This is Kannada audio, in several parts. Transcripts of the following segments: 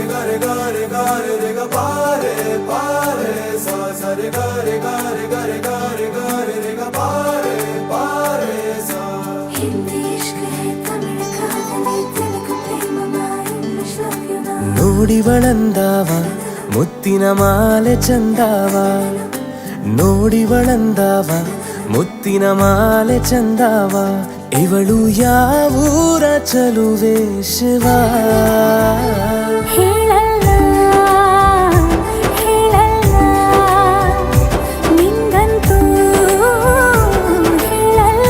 gare gare gare re ga pare pare sa sa re gare gare gare gare gare re ga pare pare sa Hindi ಇಷ್ಕ ಹೈ ತಮಿಳ್ ಕಾದಲಿ ತೆಲುಗು ಪ್ರೇಮ ಇಂಗ್ಲಿಷ್ ಲವ್ ಯು ನಾ ನೋಡಿವಳಂದಾವ ಮುತ್ತಿನ ಮಾಲೆ ಚಂದಾವ ನೋಡಿವಳಂದಾವ ಮುತ್ತಿನ ಮಾಲೆ ಚಂದಾವ ಇವಳು ಯಾವೂರ ಚಲುವೆ ಶಿವ ಹೇಳಲ್ಲ ಹೇಳಲ್ಲ ನಿಂಗಂತೂ ಹೇಳಲ್ಲ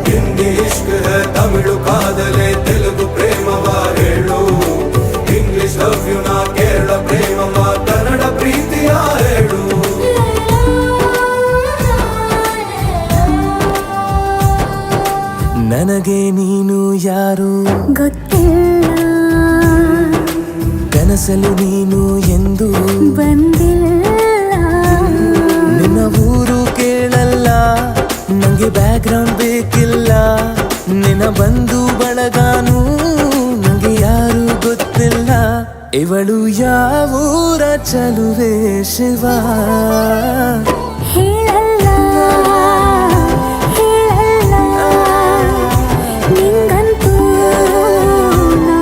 ಹಿಂದಿ ಇಷ್ಕ್ ಹೈ ತಮಿಳು ಕಾದಲೆ ತೆಲುಗು ಪ್ರೇಮವ ಹೇಳು ಇಂಗ್ಲಿಷ್ ಲವ್ ಯು ನಾ ಕೇರಳ ಪ್ರೇಮವ ಕನ್ನಡ ಪ್ರೀತಿಯ ಹೇಳು ನನಗೆ ನೀನು ಯಾರು ಗೊತ್ತಿಲ್ಲ ಕನಸಲು ನೀನು ಎಂದು ಬಂದಿಲ್ಲ ನಿನ್ನ ಊರು ಕೇಳಲ್ಲ ನಂಗೆ ಬ್ಯಾಕ್ಗ್ರೌಂಡ್ ಬೇಕಿಲ್ಲ ನಿನ್ನ ಬಂಧು ಬಳಗಾನು ನಂಗೆ ಯಾರು ಗೊತ್ತಿಲ್ಲ ಇವಳು ಯಾವೂರ ಚಲುವೆ ಶಿವ ಹೇಳಲ್ಲ ಹೇಳಲ್ಲ ನಿಂಗಂತೂ ನಾ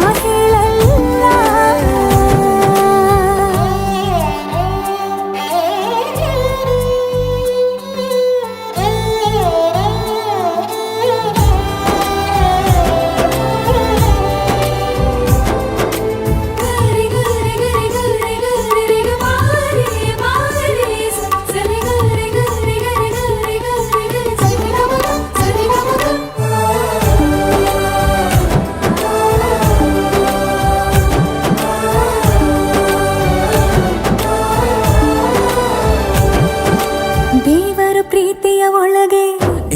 ದೇವರು ಪ್ರೀತಿಯ ಒಳಗೆ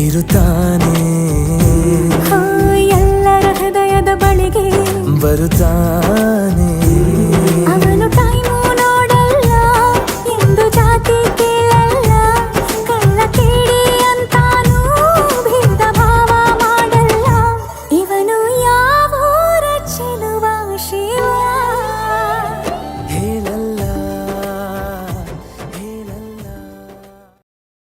ಇರುತ್ತಾನೆ ಎಲ್ಲರ ಹೃದಯದ ಬಳಿಗೆ ಬರುತ್ತಾನೆ